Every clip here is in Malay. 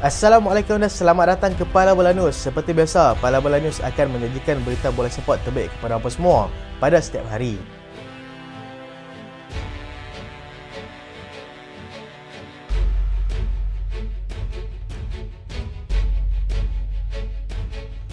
Assalamualaikum dan selamat datang ke Pala Bola News. Seperti biasa, Pala Bola News akan menyajikan berita bola sepak terbaik kepada anda semua pada setiap hari.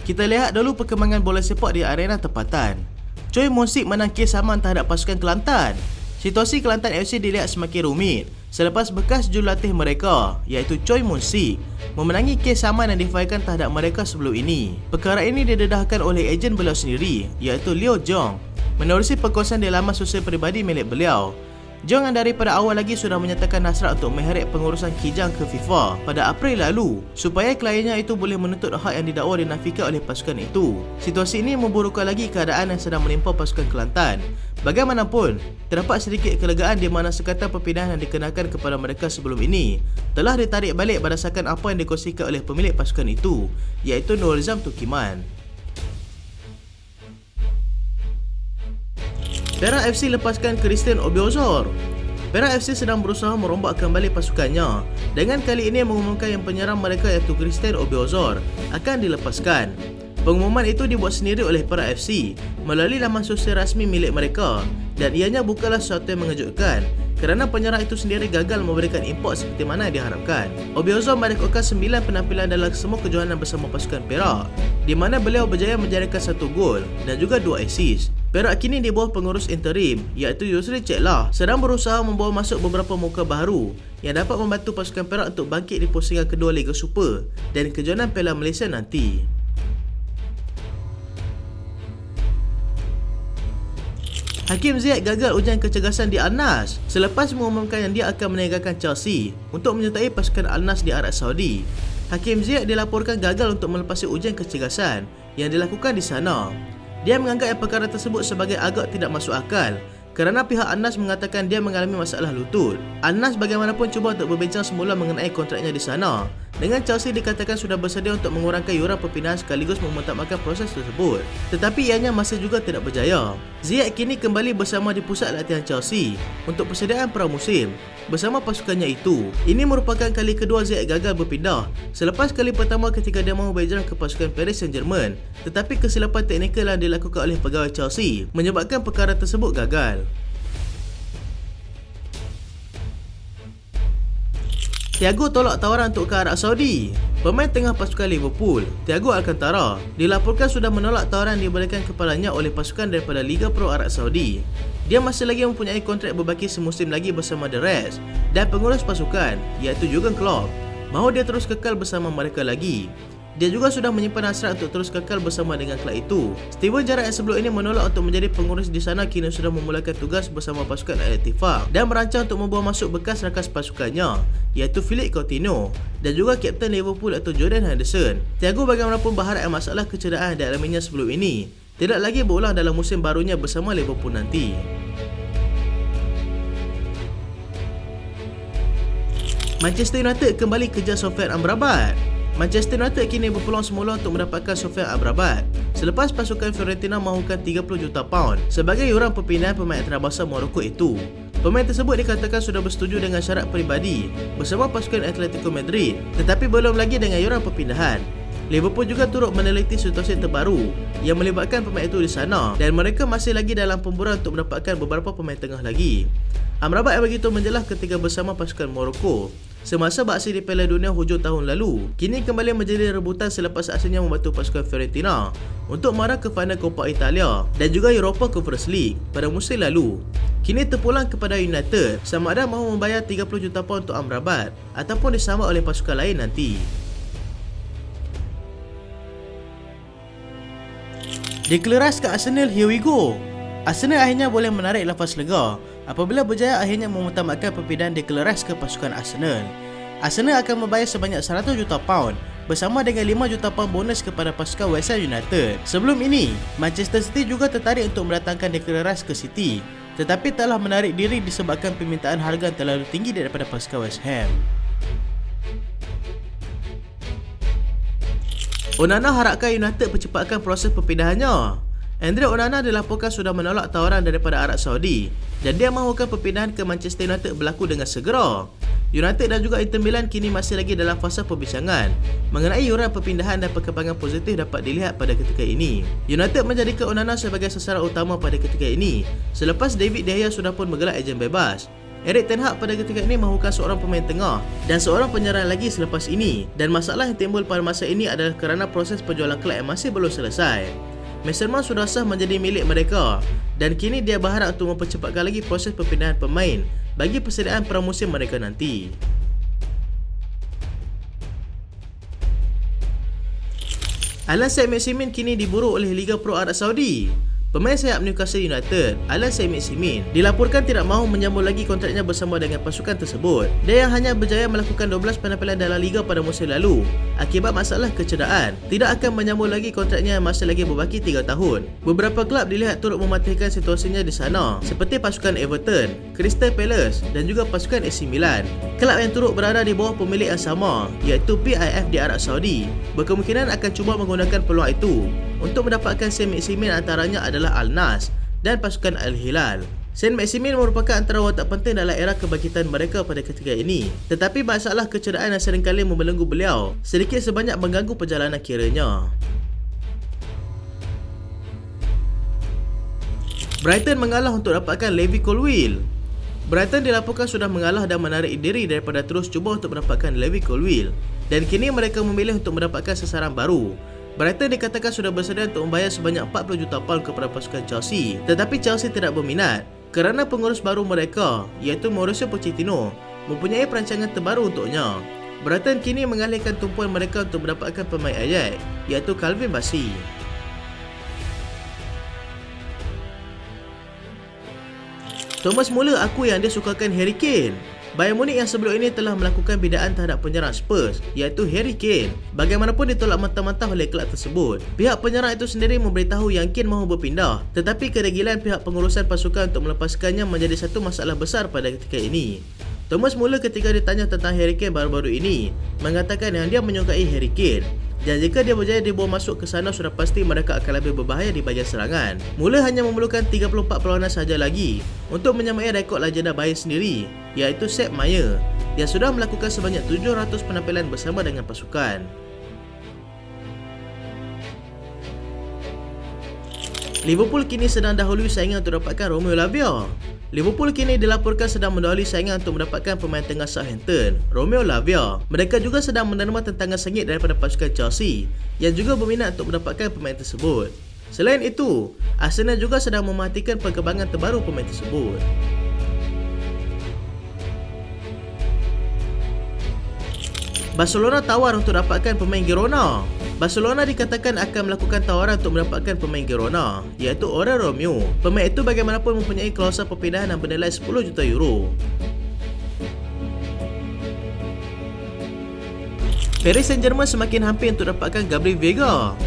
Kita lihat dulu perkembangan bola sepak di arena tempatan. Choi Mon Sik menang kes saman terhadap pasukan Kelantan. Situasi Kelantan FC dilihat semakin rumit selepas bekas jurulatih mereka iaitu Choi Mon Sik memenangi kes saman yang difailkan terhadap mereka sebelum ini. Perkara ini didedahkan oleh ejen beliau sendiri iaitu Leo Jong menerusi perkongsian di laman sosial peribadi milik beliau. Jong yang daripada awal lagi sudah menyatakan hasrat untuk mengheret pengurusan Kijang ke FIFA pada April lalu supaya kliennya itu boleh menuntut hak yang didakwa dinafikan oleh pasukan itu. Situasi ini memburukkan lagi keadaan yang sedang menimpa pasukan Kelantan. Bagaimanapun, terdapat sedikit kelegaan di mana sekatan perpindahan yang dikenakan kepada mereka sebelum ini telah ditarik balik berdasarkan apa yang dikongsikan oleh pemilik pasukan itu iaitu Nurizam Tukiman. Perak FC lepaskan Christian Obiozor. Perak FC sedang berusaha merombak kembali pasukannya dengan kali ini mengumumkan yang penyerang mereka iaitu Christian Obiozor akan dilepaskan. Pengumuman itu dibuat sendiri oleh Perak FC melalui laman sosial rasmi milik mereka dan ianya bukanlah sesuatu yang mengejutkan kerana penyerang itu sendiri gagal memberikan import seperti mana yang diharapkan. Obiozor merekodkan 9 penampilan dalam semua kejohanan bersama pasukan Perak di mana beliau berjaya menjaringkan 1 gol dan juga 2 assist. Perak kini di bawah pengurus interim iaitu Yusri Ceklah sedang berusaha membawa masuk beberapa muka baru yang dapat membantu pasukan Perak untuk bangkit di pusingan kedua Liga Super dan kejohanan Piala Malaysia nanti. Hakim Ziyech gagal ujian kecergasan di Al-Nassr selepas mengumumkan yang dia akan meniagakan Chelsea untuk menyertai pasukan Al-Nassr di Arab Saudi. Hakim Ziyech dilaporkan gagal untuk melepasi ujian kecergasan yang dilakukan di sana. Dia menganggap perkara tersebut sebagai agak tidak masuk akal kerana pihak Al-Nassr mengatakan dia mengalami masalah lutut. Al-Nassr bagaimanapun cuba untuk berbincang semula mengenai kontraknya di sana. Dengan Chelsea dikatakan sudah bersedia untuk mengurangkan yuran perpindahan sekaligus memutamakan proses tersebut. Tetapi ianya masih juga tidak berjaya. Ziyech kini kembali bersama di pusat latihan Chelsea untuk persediaan pramusim bersama pasukannya itu. Ini merupakan kali kedua Ziyech gagal berpindah selepas kali pertama ketika dia mahu berhijrah ke pasukan Paris Saint-Germain. Tetapi kesilapan teknikal yang dilakukan oleh pegawai Chelsea menyebabkan perkara tersebut gagal. Thiago tolak tawaran untuk ke Arab Saudi. Pemain tengah pasukan Liverpool, Thiago Alcantara, dilaporkan sudah menolak tawaran diberikan kepadanya oleh pasukan daripada Liga Pro Arab Saudi. Dia masih lagi mempunyai kontrak berbaki semusim lagi bersama The Reds dan pengurus pasukan iaitu Jurgen Klopp mahu dia terus kekal bersama mereka lagi. Dia juga sudah menyimpan hasrat untuk terus kekal bersama dengan klub itu. Steven Gerrard yang sebelum ini menolak untuk menjadi pengurus di sana kini sudah memulakan tugas bersama pasukan Al-Ittifaq dan merancang untuk membawa masuk bekas rakas pasukannya iaitu Philippe Coutinho dan juga Kapten Liverpool iaitu Jordan Henderson. Thiago bagaimanapun berharap masalah kecederaan yang dialaminya sebelum ini tidak lagi berulang dalam musim barunya bersama Liverpool nanti. Manchester United kembali kejar Sofyan Amrabat. Manchester United kini berpeluang semula untuk mendapatkan Sofyan Amrabat selepas pasukan Fiorentina mahukan 30 juta pound sebagai yuran perpindahan pemain antarabangsa Morocco itu. Pemain tersebut dikatakan sudah bersetuju dengan syarat peribadi bersama pasukan Atletico Madrid tetapi belum lagi dengan yuran perpindahan. Liverpool juga turut meneliti situasi terbaru yang melibatkan pemain itu di sana dan mereka masih lagi dalam pemburuan untuk mendapatkan beberapa pemain tengah lagi. Amrabat yang begitu menjelah ketika bersama pasukan Morocco semasa beraksi di Piala Dunia hujung tahun lalu kini kembali menjadi rebutan selepas aksinya membantu pasukan Fiorentina untuk marah ke final Coppa Italia dan juga Europa Conference League pada musim lalu. Kini terpulang kepada United sama ada mahu membayar 30 juta pound untuk Amrabat ataupun disambut oleh pasukan lain nanti. Deklarasi ke Arsenal, here we go. Arsenal akhirnya boleh menarik nafas lega apabila berjaya akhirnya memutamakan perpindahan Declan Rice ke pasukan Arsenal. Arsenal akan membayar sebanyak 100 juta pound bersama dengan 5 juta pound bonus kepada pasukan West Ham United. Sebelum ini, Manchester City juga tertarik untuk mendatangkan Declan Rice ke City tetapi telah menarik diri disebabkan permintaan harga terlalu tinggi daripada pasukan West Ham. Onana harapkan United percepatkan proses perpindahannya. Andre Onana dilaporkan sudah menolak tawaran daripada Arab Saudi dan dia mahukan perpindahan ke Manchester United berlaku dengan segera. United dan juga Inter Milan kini masih lagi dalam fasa perbincangan mengenai yuran perpindahan dan perkembangan positif dapat dilihat pada ketika ini. United menjadikan Onana sebagai sasaran utama pada ketika ini selepas David De Gea sudah pun bergelar ejen bebas. Erik ten Hag pada ketika ini mahukan seorang pemain tengah dan seorang penyerang lagi selepas ini, dan masalah yang timbul pada masa ini adalah kerana proses penjualan kelab yang masih belum selesai. Mason Mount sudah sah menjadi milik mereka dan kini dia berharap untuk mempercepatkan lagi proses perpindahan pemain bagi persediaan pramusim mereka nanti. Alan Saint-Maximin kini diburu oleh Liga Pro Arab Saudi. Pemain sayap Newcastle United, Alan Saint-Maximin, dilaporkan tidak mahu menyambung lagi kontraknya bersama dengan pasukan tersebut. Dia yang hanya berjaya melakukan 12 penampilan dalam Liga pada musim lalu akibat masalah kecederaan, tidak akan menyambung lagi kontraknya yang masih lagi berbaki 3 tahun. Beberapa kelab dilihat turut mematikan situasinya di sana seperti pasukan Everton, Crystal Palace dan juga pasukan AC Milan. Kelab yang turut berada di bawah pemilik yang sama iaitu PIF di Arab Saudi berkemungkinan akan cuba menggunakan peluang itu untuk mendapatkan Saint-Maximin, antaranya adalah Al Nassr dan pasukan Al Hilal. Saint-Maximin merupakan antara watak penting dalam era kebangkitan mereka pada ketika ini, tetapi masalah kecederaan yang seringkali membelenggu beliau sedikit sebanyak mengganggu perjalanan kiranya. Brighton mengalah untuk dapatkan Levi Colwill. Brighton dilaporkan sudah mengalah dan menarik diri daripada terus cuba untuk mendapatkan Levi Colwill, dan kini mereka memilih untuk mendapatkan sasaran baru. Brighton dikatakan sudah bersedia untuk membayar sebanyak 40 juta pound kepada pasukan Chelsea, tetapi Chelsea tidak berminat kerana pengurus baru mereka iaitu Mauricio Pochettino mempunyai perancangan terbaru untuknya. Brighton kini mengalihkan tumpuan mereka untuk mendapatkan pemain Ajax iaitu Calvin Bassey. Thomas Muller akui yang dia sukakan Harry Kane. Bayern Munich yang sebelum ini telah melakukan bidaan terhadap penyerang Spurs iaitu Harry Kane. Bagaimanapun ditolak mentah-mentah oleh kelab tersebut. Pihak penyerang itu sendiri memberitahu yang Kane mahu berpindah, tetapi keregilan pihak pengurusan pasukan untuk melepaskannya menjadi satu masalah besar pada ketika ini. Thomas Muller ketika ditanya tentang Harry Kane baru-baru ini mengatakan yang dia menyukai Harry Kane, dan jika dia berjaya dibawa masuk ke sana sudah pasti mereka akan lebih berbahaya di bahagian serangan. Muller hanya memerlukan 34 perlawanan sahaja lagi untuk menyamai rekod legenda Bayern sendiri iaitu Sepp Maier yang sudah melakukan sebanyak 700 penampilan bersama dengan pasukan. Liverpool kini sedang dahului saingan untuk dapatkan Romeo Lavia. Liverpool kini dilaporkan sedang mendahului saingan untuk mendapatkan pemain tengah Southampton, Romeo Lavia. Mereka juga sedang menerima tentangan sengit daripada pasukan Chelsea yang juga berminat untuk mendapatkan pemain tersebut. Selain itu, Arsenal juga sedang mematikan perkembangan terbaru pemain tersebut. Barcelona tawar untuk dapatkan pemain Girona. Barcelona dikatakan akan melakukan tawaran untuk mendapatkan pemain Girona iaitu Oriol Romeu. Pemain itu bagaimanapun mempunyai klausul perpindahan yang bernilai 10 juta euro. Paris Saint-Germain semakin hampir untuk dapatkan Gabriel Veiga.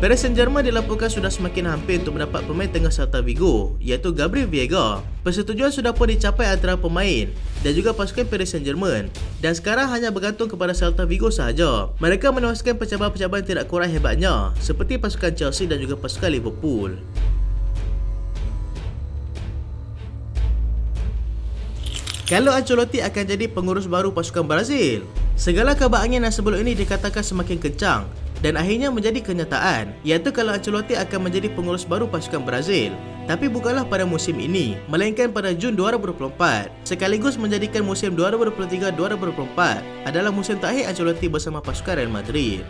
Paris Saint-Germain dilaporkan sudah semakin hampir untuk mendapat pemain tengah Celta Vigo iaitu Gabriel Veiga. Persetujuan sudah pun dicapai antara pemain dan juga pasukan Paris Saint-Germain dan sekarang hanya bergantung kepada Celta Vigo sahaja. Mereka menawarkan pencabar-pencabar yang tidak kurang hebatnya seperti pasukan Chelsea dan juga pasukan Liverpool. Carlo Ancelotti akan jadi pengurus baru pasukan Brazil. Segala kabar angin yang sebelum ini dikatakan semakin kencang dan akhirnya menjadi kenyataan iaitu Carlo Ancelotti akan menjadi pengurus baru pasukan Brazil, tapi bukanlah pada musim ini melainkan pada Jun 2024, sekaligus menjadikan musim 2023-2024 adalah musim terakhir Ancelotti bersama pasukan Real Madrid.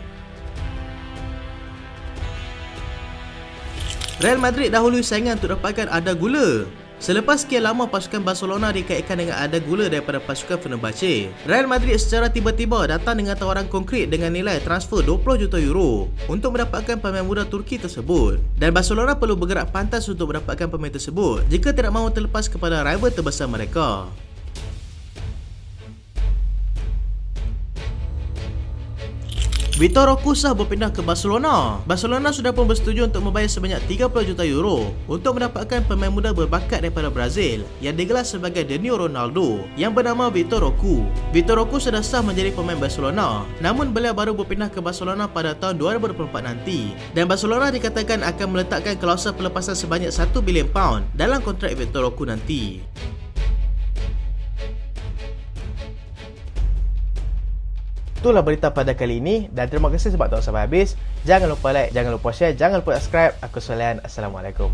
Real Madrid dahului saingan untuk dapatkan Arda Güler. Selepas sekian lama pasukan Barcelona dikaitkan dengan Arda Güler daripada pasukan Fenerbahce, Real Madrid secara tiba-tiba datang dengan tawaran konkret dengan nilai transfer 20 juta euro untuk mendapatkan pemain muda Turki tersebut. Dan Barcelona perlu bergerak pantas untuk mendapatkan pemain tersebut jika tidak mahu terlepas kepada rival terbesar mereka. Vitor Roque sah berpindah ke Barcelona. Barcelona sudah pun bersetuju untuk membayar sebanyak 30 juta euro untuk mendapatkan pemain muda berbakat daripada Brazil yang digelar sebagai The New Ronaldo yang bernama Vitor Roque. Vitor Roque sudah sah menjadi pemain Barcelona, namun beliau baru berpindah ke Barcelona pada tahun 2024 nanti, dan Barcelona dikatakan akan meletakkan klausul pelepasan sebanyak 1 bilion pound dalam kontrak Vitor Roque nanti. Itulah berita pada kali ini dan terima kasih sebab tonton sampai habis. Jangan lupa like, jangan lupa share, jangan lupa subscribe. Aku Solian. Assalamualaikum.